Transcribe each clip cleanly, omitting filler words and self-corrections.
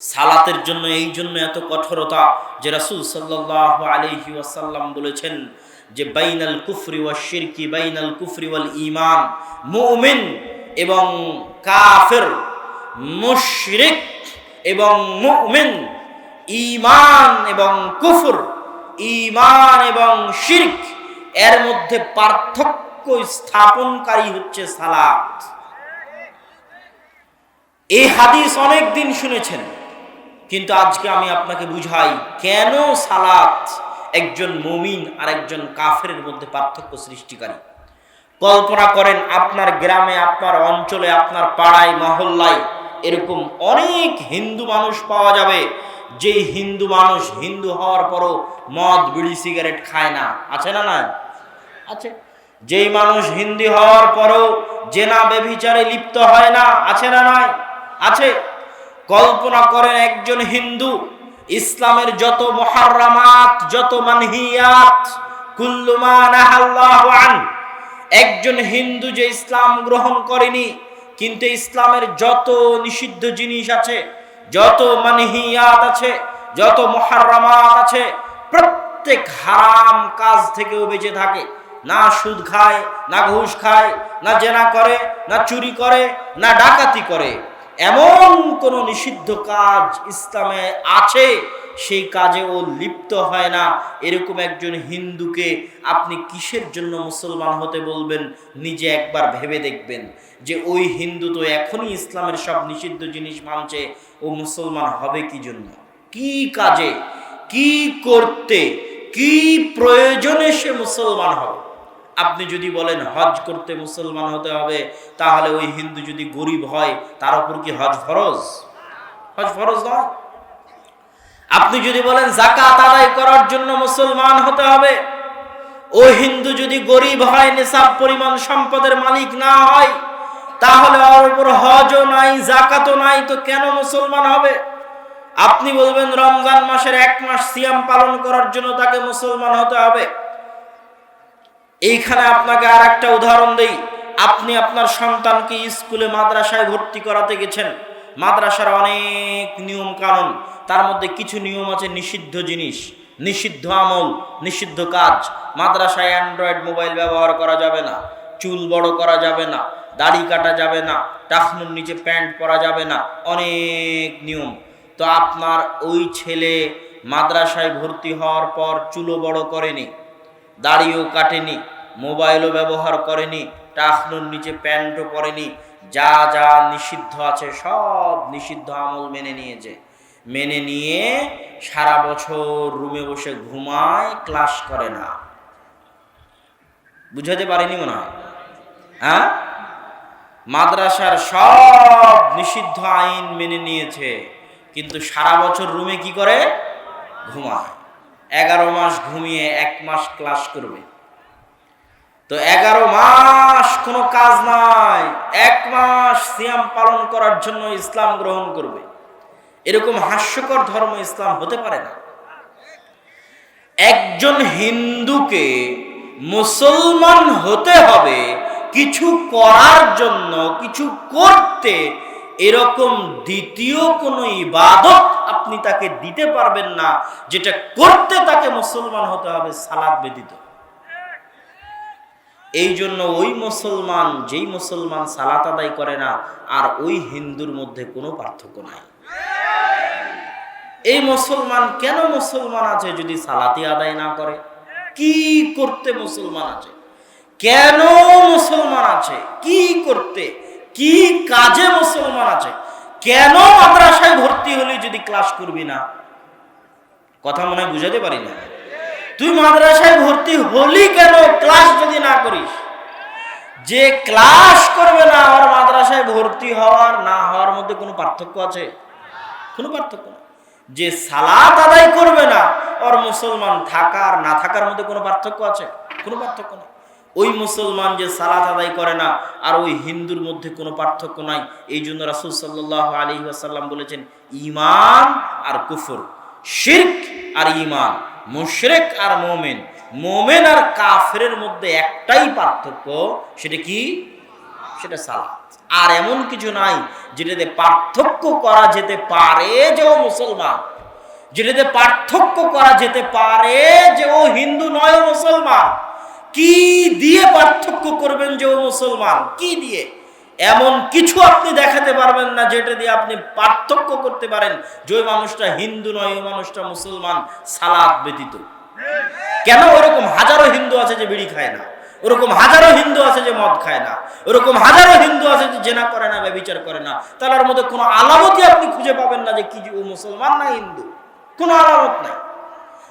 সালাতের জন্য এই জন্য এত কঠোরতা যে রাসূল সাল্লাল্লাহু আলাইহি ওয়াসাল্লাম বলেছেন যে বাইনাল কুফরি ওয়াশ শিরকি বাইনাল কুফরি ওয়াল ঈমান, মুমিন এবং কাফের, মুশরিক এবং মুমিন, ঈমান এবং কুফর, ঈমান এবং শিরক, এর মধ্যে পার্থক্য স্থাপনকারী হচ্ছে সালাত। এই হাদিস অনেক দিন শুনেছেন, কিন্তু আজকে আমি আপনাকে বুঝাই কেন সালাত একজন মুমিন আর একজন কাফেরের মধ্যে পার্থক্য সৃষ্টিকারী। কল্পনা করেন আপনার গ্রামে, আপনার অঞ্চলে, আপনার পাড়ায়, মহল্লায় এরকম অনেক হিন্দু মানুষ পাওয়া যাবে, যে হিন্দু মানুষ হিন্দু হওয়ার পরও মদ, বিড়ি, সিগারেট খায় না। আছে না? না আছে। যেই মানুষ হিন্দু হওয়ার পরও জেনা ব্যভিচারে লিপ্ত হয় না। আছে না? নয় আছে। কল্পনা করেন একজন হিন্দু ইসলামের যত মুহাররামাত, যত মানহিয়াত, কুল্লু মা নাহাল্লাহু আন, একজন হিন্দু যে ইসলাম গ্রহণ করেনি, কিন্তু ইসলামের যত নিষিদ্ধ জিনিস আছে, যত মানহিয়াত আছে, যত মুহাররামাত আছে, প্রত্যেক হারাম কাজ থেকেও বেঁচে থাকে। না সুদ খায়, না ঘুষ খায়, না জেনা করে, না চুরি করে, না ডাকাতি করে। এমন কোন নিষিদ্ধ কাজ ইসলামে আছে সেই কাজে ও লিপ্ত হয় না। এরকম একজন হিন্দুকে আপনি কিসের জন্য মুসলমান হতে বলবেন? নিজে একবার ভেবে দেখবেন যে ওই হিন্দু তো এখনই ইসলামের সব নিষিদ্ধ জিনিস মানছে, ও মুসলমান হবে কি জন্য? কি কাজে, কি করতে, কি প্রয়োজনে সে মুসলমান হবে? আপনি যদি বলেন হজ করতে মুসলমান হতে হবে, তাহলে ওই হিন্দু যদি গরিব হয় তার উপর কি হজ ফরজ? হজ ফরজ নয়। আপনি যদি বলেন যাকাত আদায় করার জন্য মুসলমান হতে হবে, ওই হিন্দু যদি গরিব হয়, নিসাব পরিমাণ সম্পদের মালিক না হয়, তাহলে ওর উপর হজও নাই, যাকাতও নাই, তো কেন মুসলমান হবে? আপনি বলবেন রমজান মাসের 1 মাস সিয়াম পালন করার জন্য তাকে মুসলমান হতে হবে। এইখানে আপনাকে আর একটা উদাহরণ দেই। আপনি আপনার সন্তানকে স্কুলে, মাদ্রাসায় ভর্তি করাতে গেছেন। মাদ্রাসার অনেক নিয়ম কানুন, তার মধ্যে কিছু নিয়ম আছে নিষিদ্ধ জিনিস, নিষিদ্ধ আমল, নিষিদ্ধ কাজ। মাদ্রাসায় অ্যান্ড্রয়েড মোবাইল ব্যবহার করা যাবে না, চুল বড় করা যাবে না, দাড়ি কাটা যাবে না, টাকনুর নিচে প্যান্ট পরা যাবে না, অনেক নিয়ম। তো আপনার ওই ছেলে মাদ্রাসায় ভর্তি হওয়ার পর চুলও বড় করেনি, দাড়িও কাটেনি, মোবাইলও ব্যবহার করেনি, টাকনুর নিচে প্যান্টও পরেনি, যা যা নিষিদ্ধ আছে সব নিষিদ্ধ আমল মেনে নিয়েছে। মেনে নিয়ে সারা বছর রুমে বসে ঘুমায়, ক্লাস করে না। বুঝাতে পারিনি মনে হয়? হ্যাঁ, মাদ্রাসার সব নিষিদ্ধ আইন মেনে নিয়েছে, কিন্তু সারা বছর রুমে কি করে? ঘুমায়। 11 মাস ঘুমিয়ে 1 মাস ক্লাস করবে। তো 11 মাস কোনো কাজ নাই, 1 মাস সিয়াম পালন করার জন্য ইসলাম গ্রহণ করবে। এরকম হাস্যকর ধর্ম ইসলাম হতে পারে না। একজন হিন্দুকে মুসলমান হতে হবে কিছু করার জন্য, কিছু করতে, এরকম দ্বিতীয় কোনো ইবাদত আপনি তাকে দিতে পারবেন না যেটা করতে তাকে মুসলমান হতে হবে সালাত ব্যতীত। এই জন্য ওই মুসলমান, যেই মুসলমান সালাত আদায় করে না, আর ওই হিন্দুর মধ্যে কোনো পার্থক্য নাই। এই মুসলমান কেন মুসলমান আছে যদি সালাতি আদায় না করে? কি করতে মুসলমান আছে? কেন মুসলমান আছে? কি করতে, কি কাজে মুসলমান আছে? কেন মাদ্রাসায় ভর্তি হলি যদি ক্লাস করবি না? কথা মনে হয় বুঝাতে পারি না। তুই মাদ্রাসায় ভর্তি হলি কেন ক্লাস যদি না করিস? যে ক্লাস করবে না, আর মাদ্রাসায় ভর্তি হওয়ার না হওয়ার মধ্যে কোনো পার্থক্য আছে? কোনো পার্থক্য না। যে সালাত আদায় করবে না, আর মুসলমান থাকার না থাকার মধ্যে কোনো পার্থক্য আছে? কোনো পার্থক্য নেই। ওই মুসলমান যে সালাত আদায় করে না আর ওই হিন্দুর মধ্যে কোনো পার্থক্য নাই। এই জন্য রাসূল সাল্লাল্লাহু আলাইহি ওয়াসাল্লাম বলেছেন ঈমান আর কুফর, শিরক আর ঈমান, মুশরিক আর মুমিন, মুমিন আর কাফেরের মধ্যে একটাই পার্থক্য। সেটা কি? সেটা সালাত। আর এমন কিছু নাই যেটাতে পার্থক্য করা যেতে পারে যে ও মুসলমান, যেটাতে পার্থক্য করা যেতে পারে যে ও হিন্দু নয় ও মুসলমান। কি দিয়ে পার্থক্য করবেন যে ও মুসলমান? কি দিয়ে? এমন কিছু আপনি দেখাতে পারবেন না যেটা দিয়ে আপনি পার্থক্য করতে পারেন যে ওই মানুষটা হিন্দু নয়, ওই মানুষটা মুসলমান, সালাত ব্যতীত। কেন? ওরকম হাজারো হিন্দু আছে যে বিড়ি খায় না, ওরকম হাজারো হিন্দু আছে যে মদ খায় না, ওরকম হাজারো হিন্দু আছে যে জেনা করে না, ব্যভিচার করে না। তার মধ্যে কোনো আলামতই আপনি খুঁজে পাবেন না যে কি ও মুসলমান না হিন্দু, কোনো আলামত নাই।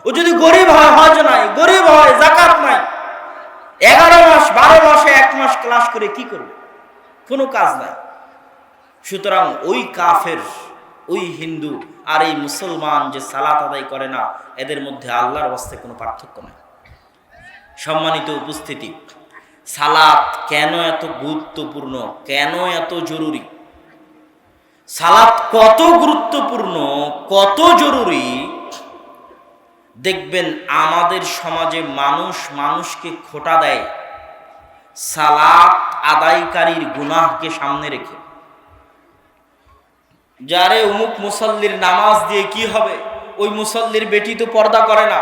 ও যদি গরিব হয়, হজ নাই, গরিব হয়, যাকাত নাই, 11 মাস 12 মাসে 1 মাস ক্লাস করে কি করবে? কোনো কাজ নাই। সুতরাং ওই কাফের, ওই হিন্দু আর এই মুসলমান যে সালাত আদায় করে না, এদের মধ্যে আল্লাহর ওয়াস্তে কোনো পার্থক্য নাই। সম্মানিত উপস্থিতি, সালাত কেন এত গুরুত্বপূর্ণ, কেন এত জরুরি? সালাত কত গুরুত্বপূর্ণ, কত জরুরি, দেখবেন আমাদের সমাজে মানুষ মানুষকে খোঁটা দেয় সালাত আদায়কারীর গুনাহকে সামনে রেখে। যারে অমুক মুসল্লির নামাজ দিয়ে কি হবে, ওই মুসল্লির বেটি তো পর্দা করে না,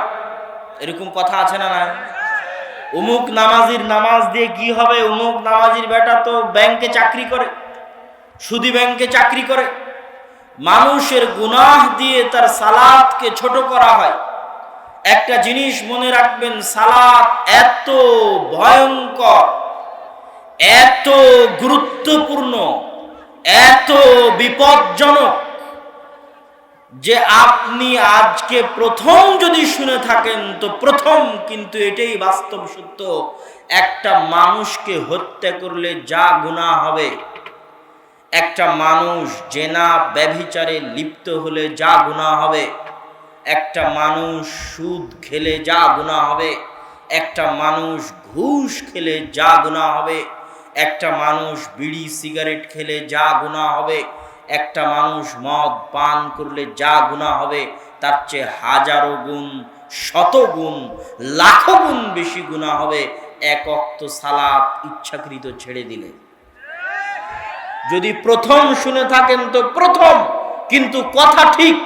এরকম কথা আছে না? নাই? অমুক নামাজির নামাজ দিয়ে কি হবে, অমুক নামাজির বেটা তো ব্যাংকে চাকরি করে, সুদি ব্যাংকে চাকরি করে। মানুষের গুনাহ দিয়ে তার সালাতকে ছোট করা হয়। একটা জিনিস মনে রাখবেন, সালাত এত ভয়ঙ্কর, এত গুরুত্বপূর্ণ, এত বিপজ্জনক যে আপনি আজকে প্রথম যদি শুনে থাকেন তো প্রথম কিন্তু এটাই বাস্তব সত্য। একটা মানুষকে হত্যা করলে যা গুনাহ হবে, একটা মানুষ জেনা ব্যভিচারে লিপ্ত হলে যা গুনাহ হবে, একটা মানুষ সুদ খেলে যা গুনাহ হবে, একটা মানুষ ঘুষ খেলে যা গুনাহ হবে, একটা মানুষ বিড়ি সিগারেট খেলে যা গুনাহ হবে, একটা মানুষ মদ পান করলে যা গুনাহ হবে, তার চেয়ে হাজারো গুণ, শত গুণ, লাখো গুণ বেশি গুনাহ হবে এক ওয়াক্ত সালাত ইচ্ছাকৃত ছেড়ে দিলে। যদি প্রথম শুনে থাকেন তো প্রথম, কিন্তু কথা ঠিক।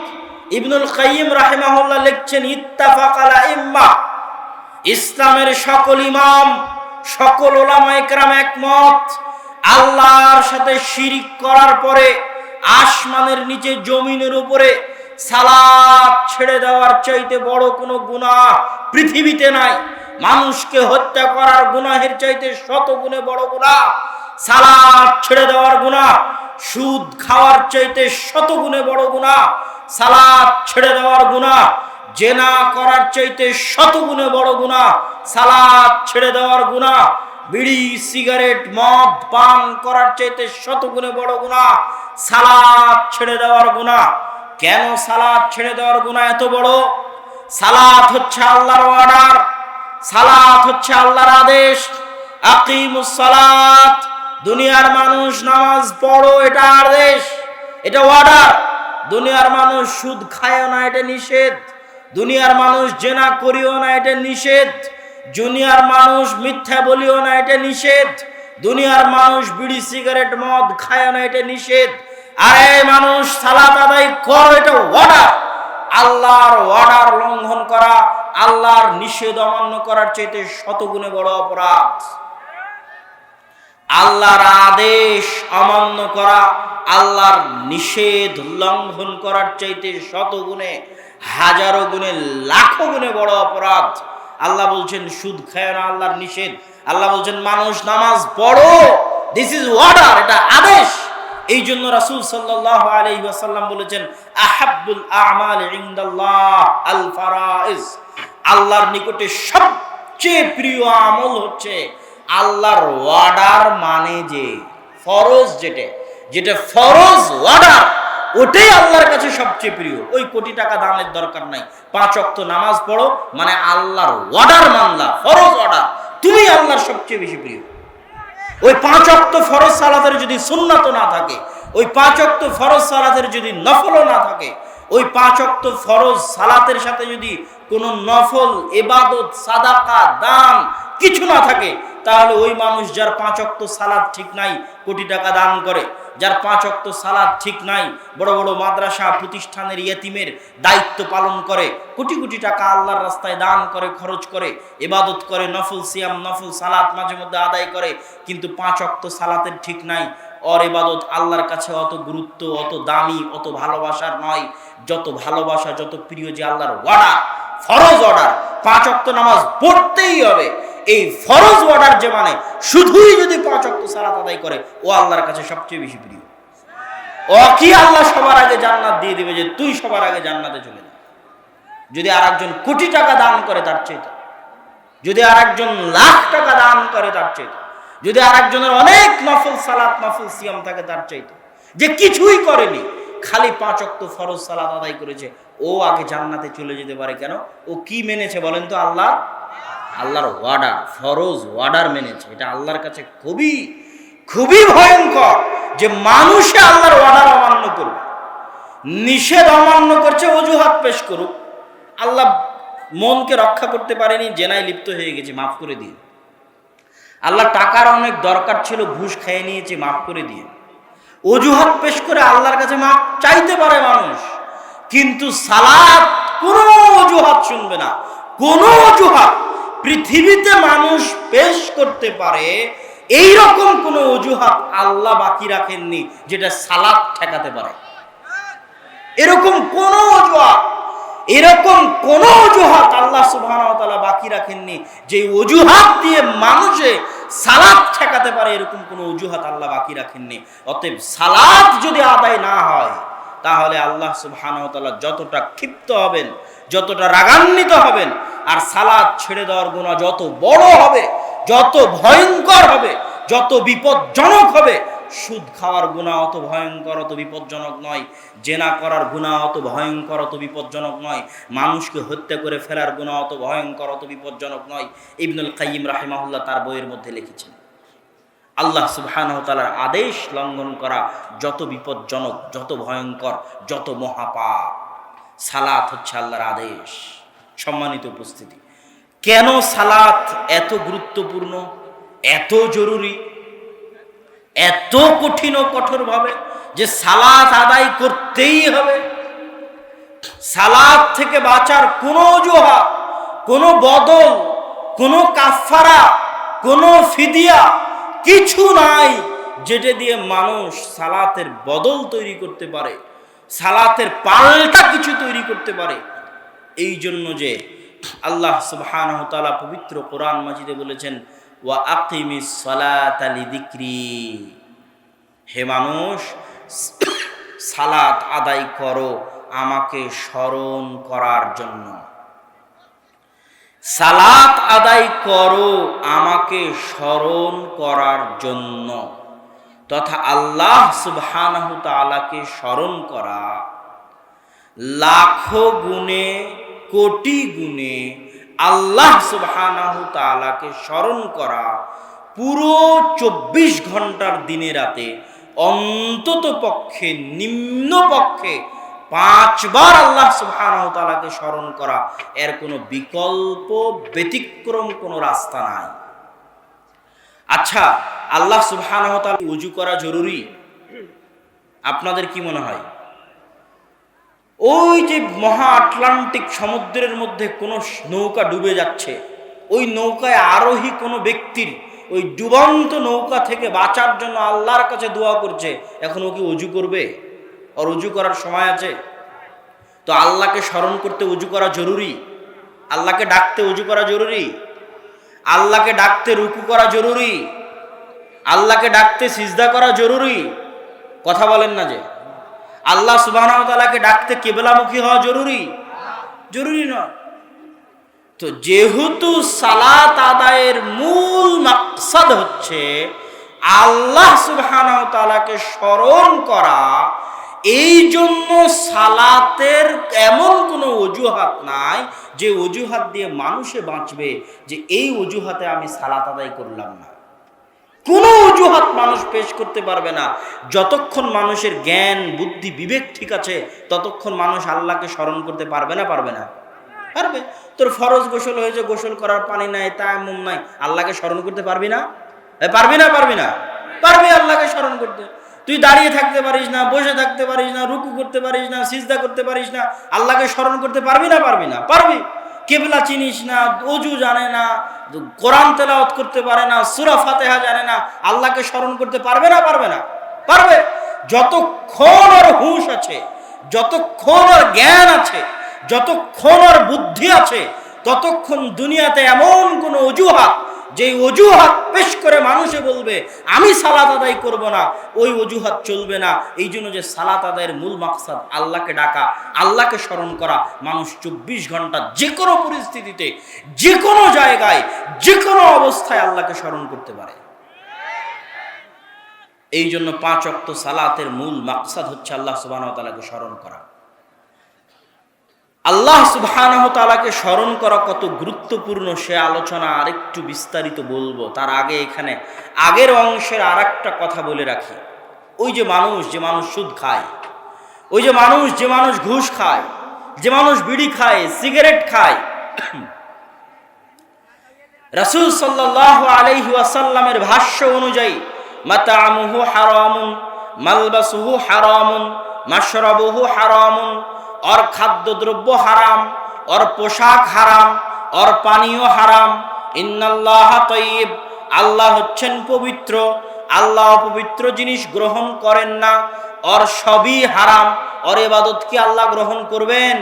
ইবনুল কাইয়িম রাহিমাহুল্লাহ লিখছেন, ইত্তাফাকাল আইম্মা, ইসলামের সকল ইমাম, সকল উলামায়ে কেরাম একমত, আল্লাহর সাথে শিরিক করার পরে আসমানের নিচে জমিনের উপরে সালাত ছেড়ে দেওয়ার চাইতে বড় কোনো গুনাহ পৃথিবীতে নাই। মানুষকে হত্যা করার গুনাহের চাইতে 100 গুণে বড় গুনাহ সালাত ছেড়ে দেওয়ার গুনাহ, সুদ খাওয়ার চাইতে 100 গুণে বড় গুনাহ সালাত ছেড়ে দেওয়ার গুনাহ, জেনা করার চাইতে 100 গুণে বড় গুনাহ সালাত ছেড়ে দেওয়ার গুনাহ, বিড়ি সিগারেট মদ পান করার চাইতে 100 গুণে বড় গুনাহ সালাত ছেড়ে দেওয়ার গুনাহ। কেন সালাত ছেড়ে দেওয়ার গুনাহ এত বড়? সালাত হচ্ছে আল্লাহর অর্ডার, সালাত হচ্ছে আল্লাহর আদেশ। আকিমুস সালাত, দুনিয়ার মানুষ নামাজ পড়ো, এটা আদেশ, এটা অর্ডার। দুনিয়ার মানুষ সুদ খায়ও না, এটা নিষেধ। দুনিয়ার মানুষ জেনা করিও না, এটা নিষেধ। দুনিয়ার মানুষ মিথ্যা বলিও না, এটা নিষেধ। দুনিয়ার মানুষ বিড়ি সিগারেট মদ খায় না, এটা নিষেধ। আরে মানুষ সালাত আদায় করো, এটা অর্ডার। আল্লাহর অর্ডার লঙ্ঘন করা, আল্লাহর নিষেধ অমান্য করার চাইতে 100 গুণে বড় অপরাধ। আল্লাহর আদেশ অমান্য করা, আল্লাহর নিষেধ লঙ্ঘন করার চাইতে 100 গুণে, হাজারো গুণে, লাখো গুণে বড় অপরাধ। আল্লাহ বলছেন সুদ খায় না, আল্লাহর নিষেধ। আল্লাহ বলছেন মানুষ নামাজ পড়ো, দিস ইজ অর্ডার, এটা আদেশ। এই জন্য রাসূল সাল্লাল্লাহু আলাইহি ওয়াসাল্লাম বলেছেন, আহাব্বুল আ'মাল ইনদাল্লাহ আল ফারাইজ, আল্লাহর নিকটে সবচেয়ে প্রিয় আমল হচ্ছে আল্লাহর অর্ডার, মানে যে ফরজ, যেটা ফরজ অর্ডার, ওটাই আল্লাহর কাছে সবচেয়ে প্রিয়। ওই কোটি টাকা দানের দরকার নাই, 5 ওয়াক্ত নামাজ পড়ো, মানে আল্লাহর অর্ডার মানলা, ফরজ অর্ডার, তুমি আল্লাহর সবচেয়ে বেশি প্রিয়। ওই 5 ওয়াক্ত ফরজ সালাতের যদি সুন্নাত না থাকে, ওই 5 ওয়াক্ত ফরজ সালাতের যদি নফলও না থাকে, ওই 5 ওয়াক্ত ফরজ সালাতের সাথে যদি কোনো নফল ইবাদত, সাদাকা, দান, কিছু না থাকে, তাহলে ওই মানুষ যার 5 ওয়াক্ত সালাত ঠিক নাই কোটি টাকা দান করে, যার 5 ওয়াক্ত সালাত ঠিক নাই বড় বড় মাদ্রাসা প্রতিষ্ঠানের ইয়েতিমের দায়িত্ব পালন করে, কোটি কোটি টাকা আল্লাহর রাস্তায় দান করে, খরচ করে, ইবাদত করে, নফল সিয়াম নফল সালাত মাঝে মধ্যে আদায় করে, কিন্তু 5 ওয়াক্ত সালাতের ঠিক নাই, ওর ইবাদত আল্লাহর কাছে অত গুরুত্ব, অত দামি, অত ভালোবাসার নয়, যত ভালোবাসা, যত প্রিয় যে আল্লাহর ওয়াদা, ফরজ অর্ডার 5 ওয়াক্ত নামাজ পড়তেই হবে, এই ফরজ অর্ডার যে মানে শুধুই যদি 5 ওয়াক্ত সালাত আদায় করে, ও আল্লাহর কাছে সবচেয়ে বেশি প্রিয়। ও কি আল্লাহ সবার আগে জান্নাত দিয়ে দিবে যে তুই সবার আগে জান্নাতে চলে যা। যদি আরেকজন কোটি টাকা দান করে তার চাইতে, যদি আরেকজন লাখ টাকা দান করে তার চাইতে, যদি আরেকজনের অনেক নফল সালাত নফল সিয়াম থাকে তার চাইতে, যে কিছুই করেনি খালি 5 ওয়াক্ত ফরজ সালাত আদায় করেছে, ও আগে জান্নাতে চলে যেতে পারে কেন? ও কি মেনেছে বলেন তো? আল্লাহর ওয়ার্ডার, ফরজ ওয়ার্ডার মেনেছে। এটা আল্লাহর কাছে খুবই খুবই ভয়ঙ্কর যে মানুষে আল্লাহর ওয়ার্ডার অমান্য করবে, নিষেধ অমান্য করছে, অজুহাত পেশ করুক, আল্লাহ মনকে রক্ষা করতে পারেনি, জেনায় লিপ্ত হয়ে গেছে, মাফ করে দিয়ে। আল্লাহ টাকার অনেক দরকার ছিল, ঘুষ খেয়ে নিয়েছে, মাফ করে দিয়ে। অজুহাত পেশ করে আল্লাহর কাছে মাফ চাইতে পারে মানুষ, কিন্তু সালাত কোনো অজুহাত শুনবে না। কোনো অজুহাত পৃথিবীতে মানুষ পেশ করতে পারে এই রকম কোনো অজুহাত আল্লাহ বাকি রাখেননি যেটা সালাত ঠেকাতে পারে। এরকম কোনো অজুহাত আল্লাহ সুবহানাহু ওয়া তাআলা বাকি রাখেননি যে অজুহাত দিয়ে মানুষে সালাত ঠেকাতে পারে, এরকম কোনো অজুহাত আল্লাহ বাকি রাখেননি। অতএব সালাত যদি আদায় না হয় তাহলে আল্লাহ সুবহানাহু ওয়া তাআলা যতটা ক্ষিপ্ত হবেন, যতটা রাগান্বিত হবেন, আর সালাত ছেড়ে দেওয়ার গুনাহ যত বড় হবে, যত ভয়ঙ্কর হবে, যত বিপজ্জনক হবে। সুদ খাওয়ার গুনাহ অত ভয়ঙ্কর, অত বিপজ্জনক নয়। জেনা করার গুনাহ অত ভয়ঙ্কর, অত বিপজ্জনক নয়। মানুষকে হত্যা করে ফেলার গুনাহ অত ভয়ঙ্কর, অত বিপজ্জনক নয়। ইবনুল কাইয়িম রাহিমাহুল্লাহ তার বইয়ের মধ্যে লিখেছেন, আল্লাহ সুবহানাহু ওয়া তাআলার আদেশ লঙ্ঘন করা যত বিপজ্জনক, যত ভয়ঙ্কর, যত মহাপাপ, সালাত হচ্ছে আল্লাহর আদেশ। সম্মানিত উপস্থিতি, কেন সালাত এত গুরুত্বপূর্ণ, এত জরুরি, এত কঠিন ও কঠোরভাবে যে সালাত আদায় করতেই হবে? সালাত থেকে বাঁচার কোনো অজুহাত, কোনো বদল, কোনো কাফারা, কোনো ফিদিয়া কিছু নাই যেটা দিয়ে মানুষ সালাতের বদল তৈরি করতে পারে, সালাতের পাল্টা কিছু তৈরি করতে পারে। এই জন্য যে আল্লাহ সুবহানাহু ওয়া তাআলা পবিত্র কোরআন মাজিদে বলেছেন, ওয়া আকিমিস সালাতা লিযিকরি, হে মানুষ সালাত আদায় করো আমাকে স্মরণ করার জন্য। সালাত আদায় করো আমাকে স্মরণ করার জন্য, তথা আল্লাহ সুবহানাহু তাআলাকে স্মরণ করা লাখো গুণে কোটি গুণে আল্লাহ সুবহানাহু তাআলাকে স্মরণ করা পুরো 24 ঘন্টার দিনে রাতে অন্তত পক্ষে নিম্ন পক্ষে 5 বার আল্লাহ সুবহানাহু তাআলাকে স্মরণ করা, এর কোনো বিকল্প ব্যতিক্রম কোনো রাস্তা নাই। আচ্ছা, আল্লাহ সুবহানাহু তাআলা ওযু করা জরুরি? আপনাদের কি মনে হয়? ওই যে মহা আটলান্টিক সমুদ্রের মধ্যে কোনো নৌকা ডুবে যাচ্ছে, ওই নৌকায় আরোহী কোনো ব্যক্তির ওই ডুবন্ত নৌকা থেকে বাঁচার জন্য আল্লাহর কাছে দোয়া করছে, এখন ও কি ওযু করবে? আর ওযু করার সময় আছে? তো আল্লাহকে স্মরণ করতে ওযু করা জরুরি, আল্লাহকে ডাকতে ওযু করা জরুরি, আল্লাহকে ডাকতে রুকু করা জরুরি, আল্লাহকে ডাকতে সিজদা করা জরুরি। কথা বলেন না যে আল্লাহ সুবহানাহু ওয়া তাআলাকে ডাকতে কিবলামুখী হওয়া জরুরি? জরুরি নয়। তো যেহেতু সালাত আদায়ের মূল মাকসাদ হচ্ছে আল্লাহ সুবহানাহু ওয়া তাআলাকে স্মরণ করা, এই জন্য সালাতের এমন কোনো অজুহাত নাই যে অজুহাত দিয়ে মানুষে বাঁচবে যে এই অজুহাতে আমি সালাত আদায় করলাম না। কোনো অজুহাত মানুষ পেশ করতে পারবে না। যতক্ষণ মানুষের জ্ঞান বুদ্ধি বিবেক ঠিক আছে ততক্ষণ মানুষ আল্লাহকে স্মরণ করতে পারবে না? পারবে না? পারবে। তোর ফরজ গোসল হয়েছে, গোসল করার পানি নাই, তায়াম্মুম নাই, আল্লাহকে স্মরণ করতে পারবি না? পারবি না? পারবি না? পারবি আল্লাহকে স্মরণ করতে। তুই দাঁড়িয়ে থাকতে পারিস না, বসে থাকতে পারিস না, রুকু করতে পারিস না, সিজদা করতে পারিস না, আল্লাহকে স্মরণ করতে পারবি না? পারবি না? পারবি। কেবলা চিনিস না, ওযু জানে না, কোরআন তেলাওয়াত করতে পারে না, সূরা ফাতিহা জানে না, আল্লাহকে স্মরণ করতে পারবে না? পারবে না? পারবে। যতক্ষণ ওর হুঁশ আছে, যতক্ষণ ওর জ্ঞান আছে, যতক্ষণ ওর বুদ্ধি আছে, ততক্ষণ দুনিয়াতে এমন কোন অজুহাত, যে অজুহাত পেশ করে মানুষে বলবে আমি সালাত আদায় করব না, ওই অজুহাত চলবে না। এই জন্য যে সালাত আদায়ের মূল মাকসাদ আল্লাহকে ডাকা, আল্লাহকে স্মরণ করা। মানুষ 24 ঘন্টা যে কোনো পরিস্থিতিতে, যে কোনো জায়গায়, যে কোনো অবস্থায় আল্লাহকে স্মরণ করতে পারে। এই জন্য 5 ওয়াক্ত সালাতের মূল মাকসাদ হচ্ছে আল্লাহ সুবহানাহু ওয়া তাআলাকে স্মরণ করা। আল্লাহ সুবহানাহু ওয়া তাআলাকে স্মরণ করা কত গুরুত্বপূর্ণ সে আলোচনা আরেকটু বিস্তারিত বলবো। তার আগে এখানে আগের অংশের আরেকটা কথা বলে রাখি। ওই যে মানুষ সুদ খায়, ওই যে মানুষ ঘুষ খায়, যে মানুষ বিড়ি খায়, সিগারেট খায়, রাসূল সাল্লাল্লাহু আলাইহি ওয়াসাল্লামের ভাষ্য অনুযায়ী মাতা'মুহু হারামুন, মালবাসুহু হারামুন, মাশরাবুহু হারামুন, ওর খাদ্যদ্রব্য হারাম, ওর পোশাক হারাম, ওর পানীয় হারাম। ইন্নাল্লাহা তাইয়্যিব, আল্লাহ হচ্ছেন পবিত্র, আল্লাহ পবিত্র জিনিস গ্রহণ করেন না, ওর সবই হারাম। ওর ইবাদত কি আল্লাহ গ্রহণ করবেন?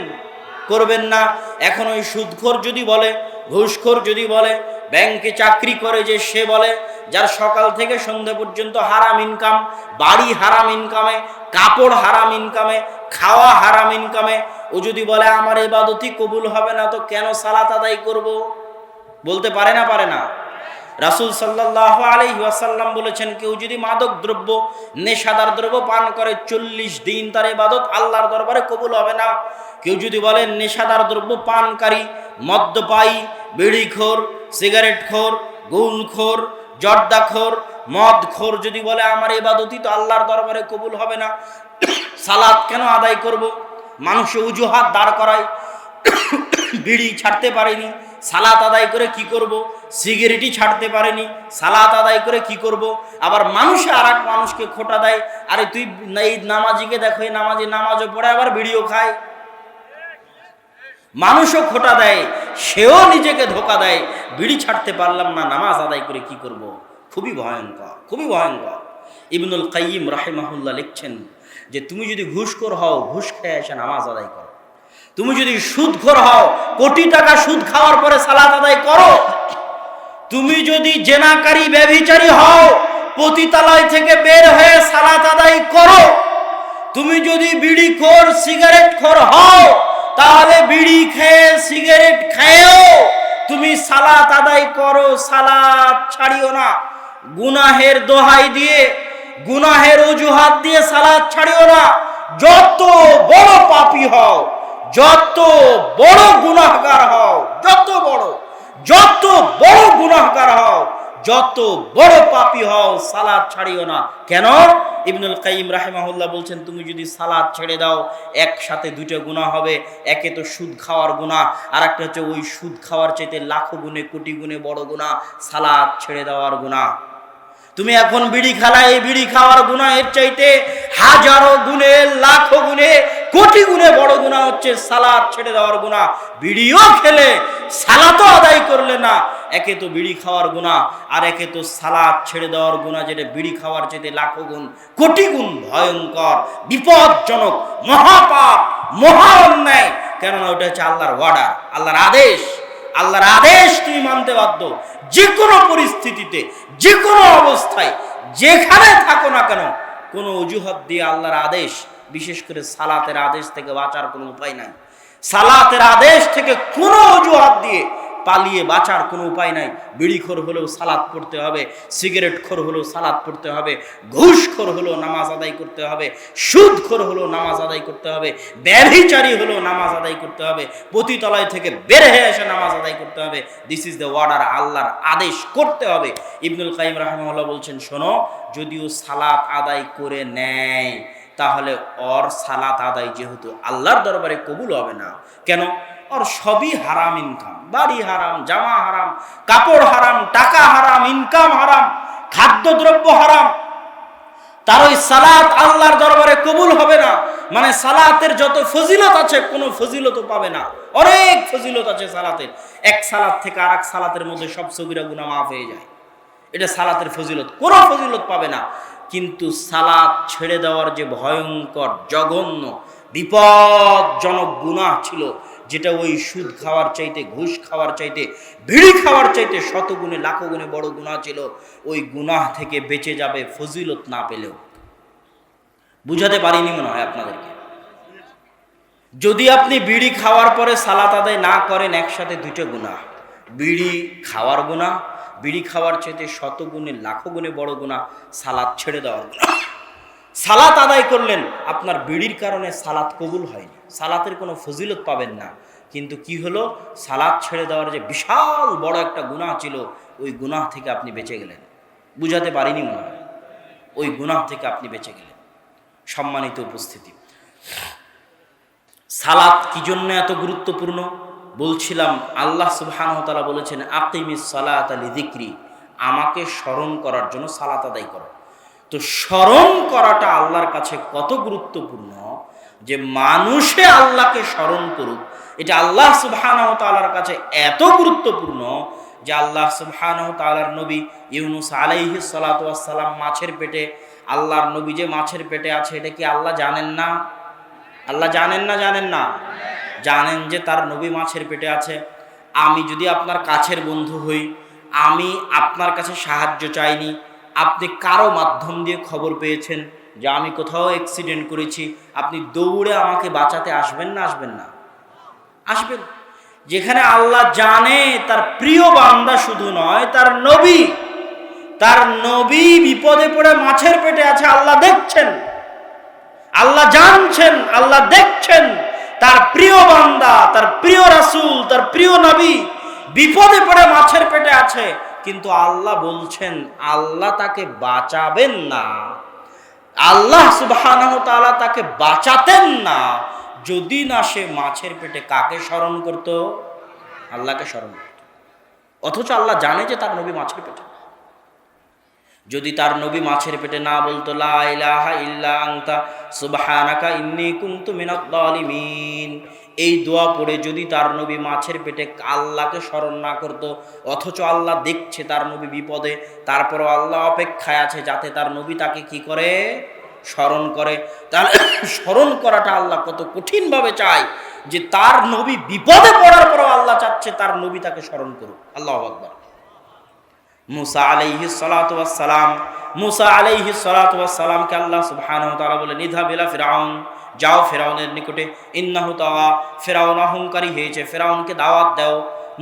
করবেন না। এখন ওই সুদখোর যদি বলে, ঘুষখোর যদি বলে, ব্যাংকে চাকরি করে যে সে বলে, যার সকাল থেকে সন্ধ্যা পর্যন্ত হারাম ইনকাম, বাড়ি হারাম ইনকামে, কাপড় হারাম ইনকামে, খাওয়া হারাম ইনকামে, ও যদি বলে আমার ইবাদতই কবুল হবে না, তো কেন সালাত আদায় করব? বলতে পারে না? পারে না? রাসূল সাল্লাল্লাহু আলাইহি ওয়াসাল্লাম বলেছেন, কেউ যদি মাদক দ্রব্য, নেশাদার দ্রব্য পান করে 40 দিন তার ইবাদত আল্লাহর দরবারে কবুল হবে না। কেউ যদি বলে নেশাদার দ্রব্য পানকারী, মদ্যপায়ী, বিড়িখোর, সিগারেটখোর, গুলখোর, জর্দাখোর, মদখোর যদি বলে আমার ইবাদতই তো আল্লাহর দরবারে কবুল হবে না, সালাত কেন আদায় করব? মানুষ অজুহাত দাঁড় করায়, বিড়ি ছাড়তে পারেনি, সালাত আদায় করে কি করব? সিগারেটই ছাড়তে পারেনি, সালাত আদায় করে কি করব? আবার মানুষে আর এক মানুষকে খোটা দেয়, আরে তুই এই নামাজিকে দেখো, এই নামাজও পড়ে আবার বিড়িও খায়। মানুষও খোটা দেয়, সেও নিজেকে ধোকা দেয়, বিড়ি ছাড়তে পারলাম না, নামাজ আদায় করে কি করব? খুবই ভয়ঙ্কর, খুবই ভয়ঙ্কর। ইবনুল কাইয়িম রাহিমাহুল্লাহ লিখছেন যে তুমি যদি ঘুষখোর হও, ঘুষ খেয়ে এসে নামাজ আদায় করো। তুমি যদি সুদখোর হও, কোটি টাকা সুদ খাওয়ার পরে সালাত আদায় করো। তুমি যদি জেনাকারী, ব্যভিচারী হও, পতিতালয় থেকে বের হয়ে সালাত আদায় করো। তুমি যদি বিড়িখোর, সিগারেটখোর হও, তাহলে বিড়ি খেয়ে, সিগারেট খেয়েও তুমি সালাত আদায় করো, সালাত ছাড়িও না। গুনাহের দোহাই দিয়ে, গুনাহের অজুহাত দিয়ে সালাত ছাড়িও না। যত বড় পাপী হও, যত বড় গুনাহগার হও, যত বড় গুনাহগার হও, যত বড় পাপী হও, সালাত ছাড়িও না। কেন? ইবনুল কাইয়িম রাহিমাহুল্লাহ বলছেন, তুমি যদি সালাত ছেড়ে দাও, একসাথে দুটো গুনাহ হবে। একে তো সুদ খাওয়ার গুনাহ, আর একটা হচ্ছে ওই সুদ খাওয়ার চাইতে লাখো গুণে, কোটি গুণে বড় গুনাহ সালাত ছেড়ে দেওয়ার গুনাহ। তুমি এখন বিড়ি খালা, এই বিড়ি খাওয়ার গুনাহের চাইতে হাজারো গুণে, লাখো গুণে, কোটি গুণে বড় গুনাহ হচ্ছে সালাত ছেড়ে দেওয়ার গুনাহ। বিড়িও খেলে সালাতও আদায় করলে না, একে তো বিড়ি খাওয়ার গুনাহ, আর একে তো সালাত ছেড়ে দেওয়ার গুনাহ, যেটা বিড়ি খাওয়ার চাইতে লাখো গুণ, কোটি গুণ ভয়ঙ্কর, বিপজ্জনক, মহাপাপ, মহা অন্যায়। কেননা ওটা হচ্ছে আল্লাহর অর্ডার, আল্লাহর আদেশ। আল্লাহর আদেশ তুমি মানতে বাধ্য, যে কোনো পরিস্থিতিতে, যে কোনো অবস্থায়, যেখানে থাকো না কেন। কোনো অজুহাত দিয়ে আল্লাহর আদেশ, বিশেষ করে সালাতের আদেশ থেকে বাঁচার কোনো উপায় নাই। সালাতের আদেশ থেকে কোনো অজুহাত দিয়ে পালিয়ে বাঁচার কোনো উপায় নাই। বিড়িখোর হলেও সালাত পড়তে হবে, সিগারেটখোর হলেও সালাত পড়তে হবে, ঘুষখোর হলেও নামাজ আদায় করতে হবে, সুদখোর হলেও নামাজ আদায় করতে হবে, ব্যভিচারী হলেও নামাজ আদায় করতে হবে, পতিতালয় থেকে বের হয়ে এসে নামাজ আদায় করতে হবে। দিস ইজ দ্য অর্ডার, আল্লাহর আদেশ করতে হবে। ইবনুল কাইয়িম রাহিমাহুল্লাহ বলছেন, শোনো, যদিও সালাত আদায় করে নেয়, তাহলে ওর সালাত আদায় যেহেতু আল্লাহর দরবারে কবুল হবে না। কেন? ওর সবই হারাম ইনকাম, বাড়ি হারাম, জামা হারাম, কাপড় হারাম, টাকা হারাম, ইনকাম হারাম, খাদ্যদ্রব্য হারাম, তার ওই সালাত আল্লাহর দরবারে কবুল হবে না। মানে সালাতের যত ফজিলত আছে কোনো ফজিলতও পাবে না। অনেক ফজিলত আছে সালাতের, এক সালাত থেকে আর এক সালাতের মধ্যে সব সগীরা গুনাহ মাফ হয়ে যায়। এটা সালাতের ফজিলত, কোনো ফজিলত পাবে না। কিন্তু সালাত ছেড়ে দেওয়ার যে ভয়ঙ্কর জঘন্য বিপদজনক গুনাহ ছিল, যেটা ওই সুদ খাওয়ার চাইতে, ঘুষ খাওয়ার চাইতে, বিড়ি খাওয়ার চাইতে শতগুণে লাখো গুণে বড় গুনাহ ছিল, ওই গুনাহ থেকে বেঁচে যাবে ফজিলত না পেলেও। বুঝাতে পারিনি মনে হয় আপনাদেরকে। যদি আপনি বিড়ি খাওয়ার পরে সালাত আদায় না করেন, একসাথে দুটো গুনাহ, বিড়ি খাওয়ার গুনাহ, বিড়ি খাওয়ার চাইতে শতগুণে লাখো গুণে বড় গুনাহ সালাত ছেড়ে দেওয়ার গুনাহ। সালাত আদায় করলেন, আপনার বিড়ির কারণে সালাত কবুল হয়নি, সালাতের কোনো ফজিলত পাবেন না। কিন্তু কি হলো, সালাত ছেড়ে দেওয়ার যে বিশাল বড় একটা গুনাহ ছিল, ওই গুনাহ থেকে আপনি বেঁচে গেলেন। বুঝাতে পারিনি মনে হয়, ওই গুনাহ থেকে আপনি বেঁচে গেলেন। সম্মানিত উপস্থিতি, সালাত কি জন্য এত গুরুত্বপূর্ণ বলছিলাম। আল্লাহ সুবহানাহু ওয়া তাআলা বলেছেন, আকিমিস সালাতা লিযিকরি, আমাকে স্মরণ করার জন্য সালাত আদায় করো। তো স্মরণ করাটা আল্লাহর কাছে কত গুরুত্বপূর্ণ, যে মানুষে আল্লাহকে স্মরণ করুক, এটা আল্লাহ সুবহানাহু ওয়া তাআলার কাছে এত গুরুত্বপূর্ণ যে আল্লাহ সুবহানাহু ওয়া তাআলার নবী ইউনুস আলাইহিস সালাতু ওয়াস সালাম মাছের পেটে, আল্লাহর নবী যে মাছের পেটে আছে, এটা কি আল্লাহ জানেন না? আল্লাহ জানেন না? জানেন না? জানেন যে তার নবী মাছের পেটে আছে। আমি যদি আপনার কাছের বন্ধু হই, আমি আপনার কাছে সাহায্য চাইনি, আপনি কারো মাধ্যম দিয়ে খবর পেয়েছেন যে আমি কোথাও অ্যাক্সিডেন্ট করেছি, আপনি দৌড়ে আমাকে বাঁচাতে আসবেন না? আসবেন না? আসবেন। যেখানে আল্লাহ জানে তার প্রিয় বান্দা শুধু নয়, তার নবী বিপদে পড়ে মাছের পেটে আছে, আল্লাহ দেখছেন, আল্লাহ জানছেন, আল্লাহ দেখছেন তার প্রিয় বান্দা, তার প্রিয় রাসূল, তার প্রিয় নবী বিপদে পড়ে মাছের পেটে আছে, কিন্তু আল্লাহ বলছেন আল্লাহ তাকে বাঁচাবেন না। আল্লাহ সুবহানাহু ওয়া তাআলা তাকে বাঁচাতেন না যদি না সে মাছের পেটে কাকে স্মরণ করত? আল্লাহকে স্মরণ করত। অথচ আল্লাহ জানে যে তার নবী মাছের পেটে। যদি তার নবী মাছের পেটে না বলতো লা ইলাহা ইল্লা আনতা সুবহানাকা ইন্নী কুনতু মিনাজ জালিমিন, এই দোয়া পড়ে যদি তার নবী মাছের পেটে আল্লাহকে স্মরণ না করত, অথচ আল্লাহ দেখছে তার নবী বিপদে, তারপরও আল্লাহ অপেক্ষায় আছে যাতে তার নবী তাকে কি করে? স্মরণ করে। তাহলে স্মরণ করাটা আল্লাহ কত কঠিনভাবে চায়, যে তার নবী বিপদে পড়ার পরও আল্লাহ চাচ্ছে তার নবী তাকে স্মরণ করুক। আল্লাহু আকবার। মুসা আলাইহিস সালাতু ওয়াস সালাম, মুসা আলাইহিস সালাতু ওয়াস সালামকে আল্লাহ সুবহানাহু ওয়া তাআলা বলে, নিযহাব ইলা ফিরআউন, যাও ফিরআউনের নিকটে, ইন্নাহু তাগা, ফিরআউন অহংকারী হয়েছে, ফিরআউনকে দাওয়াত দাও।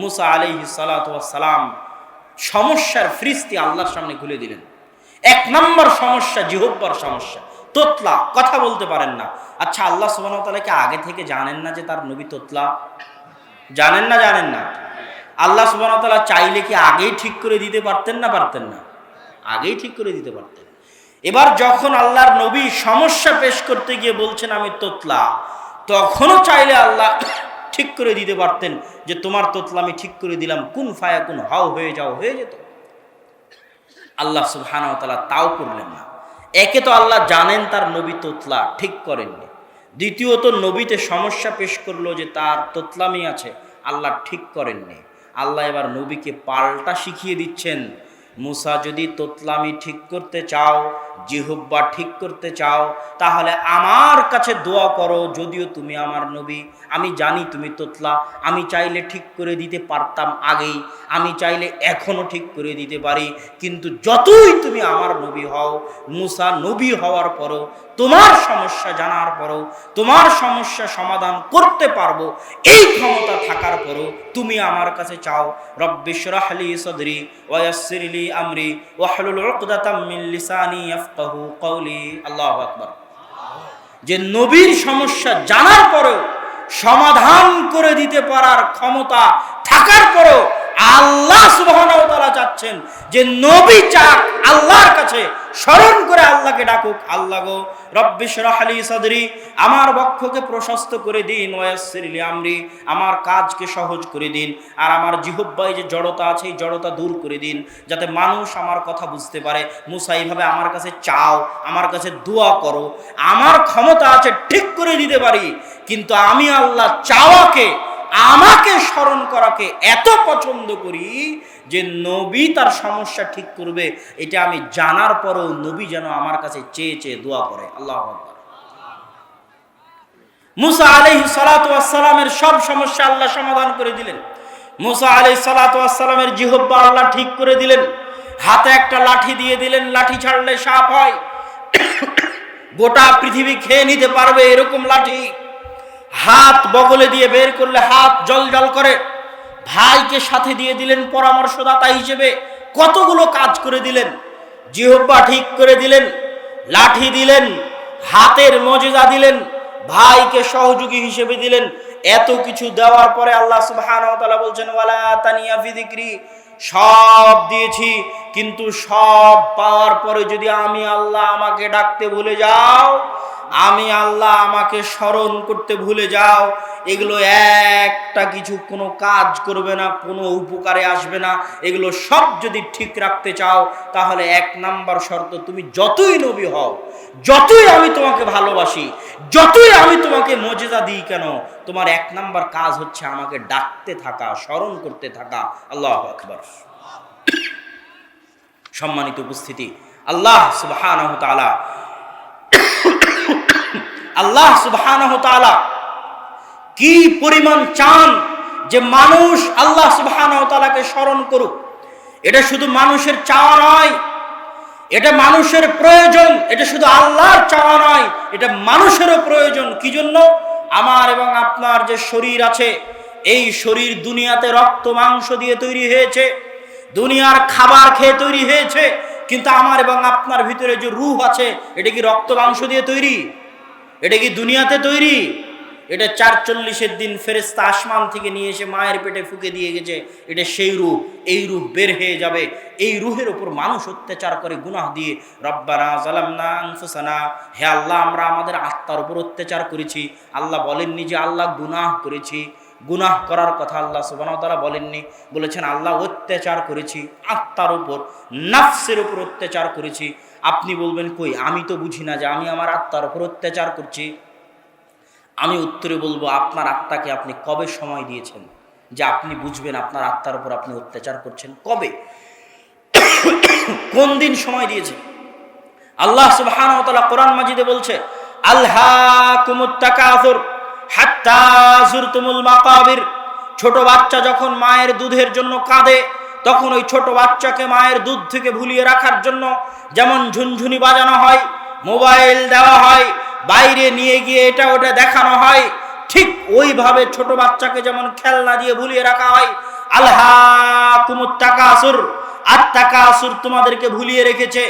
মুসা আলাইহিস সালাতু ওয়াস সালাম সমস্যার ফ্রিস্তি আল্লাহর সামনে খুলে দিলেন। এক নম্বর সমস্যা জিহ্বার সমস্যা, তোতলা, কথা বলতে পারেন না। আচ্ছা, আল্লাহ সুবহানাহু ওয়া তাআলা কি আগে থেকে জানেন না যে তার নবী তোতলা? জানেন না? জানেন না? আল্লাহ সুবহানাহু ওয়া তাআলা চাইলে কি আগেই ঠিক করে দিতে পারতেন না? পারতেন না? আগেই ঠিক করে দিতে পারতেন। এবার যখন আল্লাহর নবী সমস্যা পেশ করতে গিয়ে বলছেন আমি তোতলা, তখনও চাইলে আল্লাহ ঠিক করে দিতে পারতেন যে তোমার তোতলা আমি ঠিক করে দিলাম, কুন ফায়াকুন, হাও হয়ে যাও, হয়ে যেত। আল্লাহ সুবহানাহু ওয়া তাআলা তাও করলেন না। একে তো আল্লাহ জানেন তার নবী তোতলা, ঠিক করেননি। দ্বিতীয়ত নবীতে সমস্যা পেশ করলো যে তার তোতলামি আছে, আল্লাহ ঠিক করেননি। আল্লাহ এবার নবীকে পাল্টা শিখিয়ে দিচ্ছেন, মুসা যদি তোতলামি ঠিক করতে চাও, জিহ্বা ঠিক করতে চাও, তাহলে আমার কাছে দোয়া করো। যদিও তুমি আমার নবী, আমি জানি তুমি তোতলা, আমি চাইলে ঠিক করে দিতে পারতাম আগেই, আমি চাইলে এখনো ঠিক করে দিতে পারি, কিন্তু যতই তুমি আমার নবী হও, মুসা নবী হওয়ার পরও, তোমার সমস্যা জানার পরও, তোমার সমস্যা সমাধান করতে পারবো এই ক্ষমতা থাকার পরও তুমি আমার কাছে চাও, রব্বিশরাহ লি সাদরি ওয়া ইয়াসসির লি আমরি ওয়াহলুল উকদাতাম মিন লিসানি ইয়াফকাহু কওলি। আল্লাহু আকবার। যে নবীর সমস্যা জানার পরেও সমাধান করে দিতে পারার ক্ষমতা থাকার পরেও আল্লাহ সুবহানাহু ওয়া তাআলা চাচ্ছেন যে নবী চাক আল্লাহর কাছে স্মরণ করে আল্লাহকে ডাকুক, আল্লাহ গো রব্বি শরহ লি সাদরি, আমার বক্ষকে প্রশস্ত করে দিন, ওয়াসসির লি আমরি, আমার কাজকে সহজ করে দিন, আর আমার জিহ্বায় যে জড়তা আছে এই জড়তা দূর করে দিন, যাতে মানুষ আমার কথা বুঝতে পারে। মুসা এইভাবে আমার কাছে চাও, আমার কাছে দোয়া করো, আমার ক্ষমতা আছে ঠিক করে দিতে পারি, কিন্তু আমি আল্লাহ চাওয়াকে, আমাকে স্মরণ করাকে এত পছন্দ করি যে নবী তার সমস্যা ঠিক করবে এটা আমি জানার পরেও নবী যেন আমার কাছে চেয়ে চেয়ে দোয়া করে। আল্লাহু আকবার। মুসা আলাইহিস সালাতু ওয়াস সালামের সব সমস্যা আল্লাহ সমাধান করে দিলেন। মুসা আলাইহিস সালাতু ওয়াস সালামের জিহ্বা আল্লাহ ঠিক করে দিলেন, হাতে একটা লাঠি দিয়ে দিলেন, লাঠি ছাড়লে সাপ হয়, গোটা পৃথিবী খেয়ে নিতে পারবে এরকম লাঠি। হাত বগলে দিয়ে বের করলে হাত জল জল করে। ভাইকে সাথে দিয়ে দিলেন পরামর্শদাতা হিসেবে, কতগুলো কাজ করে দিলেন। জিহ্বা ঠিক করে দিলেন, লাঠি দিলেন, হাতের মজেজা দিলেন, ভাইকে সহযোগী হিসেবে দিলেন। এত কিছু দেওয়ার পরে আল্লাহ সুবহানাহু ওয়া তাআলা বলছেন ওয়ালা তানিয়া ফি যিকরি, সব দিয়েছি, কিন্তু সব পাওয়ার পরে যদি আমি আল্লাহ আমাকে ডাকতে ভুলে যাও, আমি আল্লাহ আমাকে স্মরণ করতে ভুলে যাও, এগুলো একটা কিছু কোনো কাজ করবে না, কোনো উপকারে আসবে না। এগুলো সব যদি ঠিক রাখতে চাও তাহলে 1 নাম্বার শর্ত, তুমি যতই নবী হও, যতই আমি তোমাকে ভালোবাসি, যতই আমি তোমাকে মর্যাদা দিই কেন, তোমার 1 নাম্বার কাজ হচ্ছে আমাকে ডাকতে থাকা, স্মরণ করতে থাকা। আল্লাহু আকবার। সম্মানিত উপস্থিতি, আল্লাহ সুবহানাহু ওয়া তাআলা, আল্লাহ সুবহানাহু ওয়া তাআলা কি পরিমাণ চান যে মানুষ আল্লাহ সুবহানাহু ওয়া তাআলাকে স্মরণ করুক। এটা শুধু মানুষের চাওয়া নয়, এটা মানুষের প্রয়োজন। এটা শুধু আল্লাহর চাওয়া নয়, এটা মানুষেরও প্রয়োজন। কি জন্য? আমার এবং আপনার যে শরীর আছে, এই শরীর দুনিয়াতে রক্ত মাংস দিয়ে তৈরি হয়েছে, দুনিয়ার খাবার খেয়ে তৈরি হয়েছে, কিন্তু আমার এবং আপনার ভিতরে যে রূহ আছে, এটা কি রক্ত মাংস দিয়ে তৈরি? এটা কি দুনিয়াতে তৈরি? এটা ৪৪ দিন ফেরেশতা আসমান থেকে নিয়ে এসে মায়ের পেটে ফুঁকে দিয়ে গেছে। এটা সেই রূহ। এই রূহ বের হয়ে যাবে। এই রূহের উপর মানুষ অত্যাচার করে গুনাহ দিয়ে। রব্বানা যালামনা আনফুসানা, হে আল্লাহ আমরা আমাদের আত্মার উপর অত্যাচার করেছি। আল্লাহ বলেননি যে আল্লাহ গুনাহ করেছি, গুনাহ করার কথা আল্লাহ সুবহানাহু ওয়া তাআলা বলেননি, বলেছেন আল্লাহ অত্যাচার করেছি আত্মার উপর, নাফসের উপর অত্যাচার করেছি। আপনি বলবেন কই, আমি তো বুঝি না যে আমি আমার আত্মার উপর অত্যাচার করছি। আমি উত্তরে বলবো, আপনার আত্মাকে আপনি কবে সময় দিয়েছেন যে আপনি বুঝবেন আপনার আত্মার উপর আপনি অত্যাচার করছেন? কবে, কোন দিন সময় দিয়েছেন? আল্লাহ সুবহানাহু ওয়া তাআলা কোরআন মাজিদে বলছে, আলহাকুমুত তাকাসুর হাত্তা যুরতুমুল মাকাবির। ছোট বাচ্চা যখন মায়ের দুধের জন্য কাঁদে, তখন ওই ছোট বাচ্চাকে মায়ের দুধ থেকে ভুলিয়ে রাখার জন্য যেমন ঝুনঝুনি বাজানো হয়, মোবাইল দেওয়া হয়, বাইরে নিয়ে গিয়ে এটা ওটা দেখানো হয়, ঠিক ওইভাবে ছোট বাচ্চাকে যেমন খেলনা দিয়ে ভুলিয়ে রাখা হয়। আলহাকুমুত তাকাসুর, আত-তাকাসুর তোমাদেরকে ভুলিয়ে রেখেছে।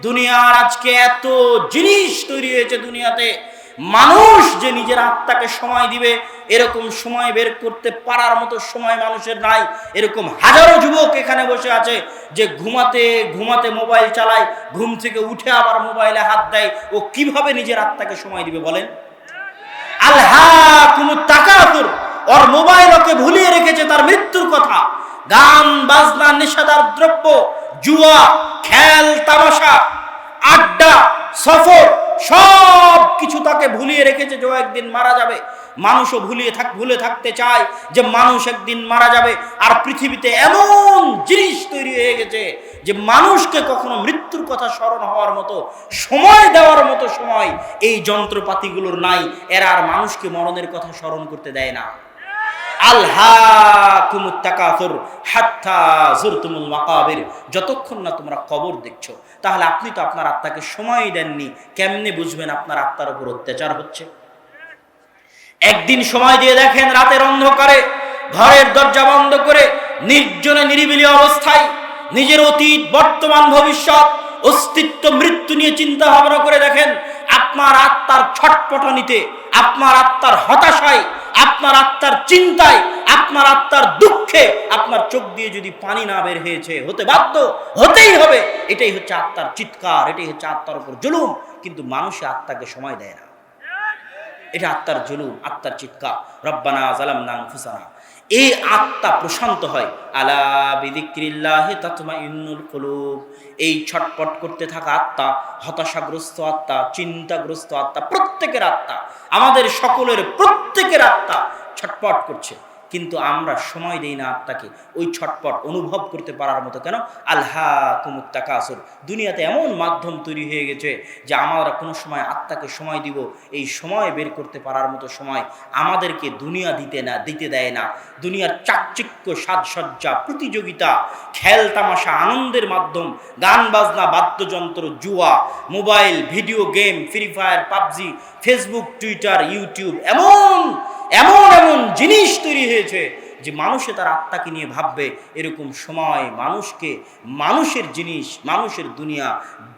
দুনিয়ার আজকে এত জিনিস তৈরি হয়েছে দুনিয়াতে, মানুষ যে নিজের আত্মাকে সময় দিবে এরকম সময় বের করতে পারার মতো সময় মানুষের নাই। এরকম হাজারো যুবক এখানে বসে আছে যে ঘুমাতে ঘুমাতে মোবাইল চালায়, ঘুম থেকে উঠে আবার মোবাইলে হাত দেয়। ও কিভাবে নিজের আত্মাকে সময় দিবে বলেন? আলহাকুমুত তাকাসুর, ওর মোবাইল ওকে ভুলিয়ে রেখেছে তার মৃত্যুর কথা। গান বাজনা, নেশাদার দ্রব্য, জুয়া, খেল তামাশা, আড্ডা, সফর, সব কিছু তাকে ভুলিয়ে রেখেছে যে ও একদিন মারা যাবে। মানুষও ভুলে থাকতে চায় যে মানুষ একদিন মারা যাবে। আর পৃথিবীতে এমন জিনিস তৈরি হয়ে গেছে যে মানুষকে কখনো মৃত্যুর কথা স্মরণ হওয়ার মতো, সময় দেওয়ার মতো সময় এই যন্ত্রপাতিগুলোর নাই। এরা আর মানুষকে মরণের কথা স্মরণ করতে দেয় না। আলহাকুমুত তাকাসুর হাত্তা যুরতুমুল মাকাবির, যতক্ষণ না তোমরা কবর দেখছো। তাহলে আপনি তো আপনার আত্মাকে সময় দেননি, কেমনে বুঝবেন আপনার আত্মার উপর অত্যাচার হচ্ছে? একদিন সময় দিয়ে দেখেন, রাতের অন্ধকারে ঘরের দরজা বন্ধ করে নির্জনে নিরিবিলি অবস্থায় নিজের অতীত, বর্তমান, ভবিষ্যৎ, অস্তিত্ব, মৃত্যু নিয়ে চিন্তা ভাবনা করে দেখেন। আপনার আত্মার ছটপটানিতে, আপনার আত্মার হতাশায়, আপনার আত্মার চিন্তায় আপনার আত্মার দুঃখে আপনার চোখ দিয়ে যদি পানি না বের হয়েছে, হতে বাধ্য, হতেই হবে। এটাই হচ্ছে আত্মার চিৎকার, এটাই হচ্ছে আত্মার উপর জুলুম। কিন্তু মানুষে আত্মাকে সময় দেয় না। এটা আত্মার জুলুম, আত্মার চিৎকার। রব্বানা যালামনা আনফুসানা। এই আত্মা প্রশান্ত হয়। আলা বিযিক্রিল্লাহি তাতমাইন্নুল কুলুব। এই ছটপট করতে থাকা আত্মা, হতাশাগ্রস্ত আত্মা, চিন্তাগ্রস্ত আত্মা, প্রত্যেকের আত্মা, আমাদের সকলের প্রত্যেকের আত্মা ছটপট করছে, কিন্তু আমরা সময় দেই না আত্মাকে ওই ছটপট অনুভব করতে পারার মতো। কেন? আলহাকুমুত তাকাসুর। দুনিয়াতে এমন মাধ্যম তৈরি হয়ে গেছে যে আমরা কোনো সময় আত্মাকে সময় দিব, এই সময় বের করতে পারার মতো সময় আমাদেরকে দুনিয়া দিতে দেয় না। দুনিয়ার চাকচিক্য, সাজসজ্জা, প্রতিযোগিতা, খেল তামাশা, আনন্দের মাধ্যম, গান বাজনা, বাদ্যযন্ত্র, জুয়া, mobile, video game, free fire, PUBG, Facebook, Twitter, YouTube, এমন এমন এমন জিনিস তৈরি হয়েছে যে মানুষে তার আত্মাকে নিয়ে ভাববে, এরকম সময় মানুষকে মানুষের জিনিস, মানুষের দুনিয়া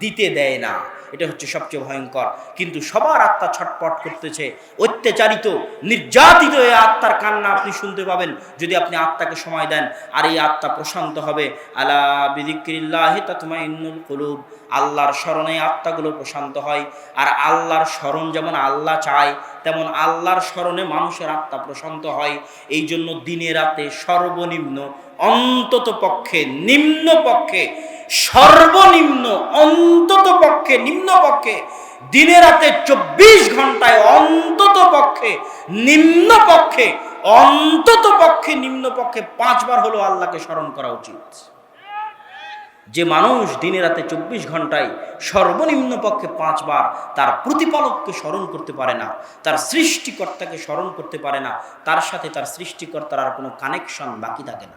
দিতে দেয় না। এটা হচ্ছে সবচেয়ে ভয়ঙ্কর। কিন্তু সবার আত্মা ছটপট করতেছে, অত্যাচারিত, নির্যাতিত এই আত্মার কান্না আপনি শুনতে পাবেন যদি আপনি আত্মাকে সময় দেন। আর এই আত্মা প্রশান্ত হবে। আলা বিযিক্রিল্লাহি তাতমাইন্নুল কুলুব। আল্লাহর স্মরণে আত্মাগুলো প্রশান্ত হয়। আর আল্লাহর স্মরণ যেমন আল্লাহ চায়, তেমন আল্লাহর স্মরণে মানুষের আত্মা প্রশান্ত হয়। এই জন্য দিনে রাতে সর্বনিম্ন, অন্তত পক্ষে, নিম্ন পক্ষে, সর্বনিম্ন, অন্তত পক্ষে, নিম্ন পক্ষে, দিনে রাতে 24 ঘন্টায় অন্তত পক্ষে, নিম্ন পক্ষে, অন্তত পক্ষে, নিম্ন পক্ষে 5 বার হলো আল্লাহকে স্মরণ করা উচিত। যে মানুষ দিনে রাতে 24 ঘন্টায় সর্বনিম্ন পক্ষে 5 বার তার প্রতিপালককে স্মরণ করতে পারে না, তার সৃষ্টিকর্তাকে স্মরণ করতে পারে না, তার সাথে তার সৃষ্টিকর্তার আর কোনো কানেকশন বাকি থাকে না।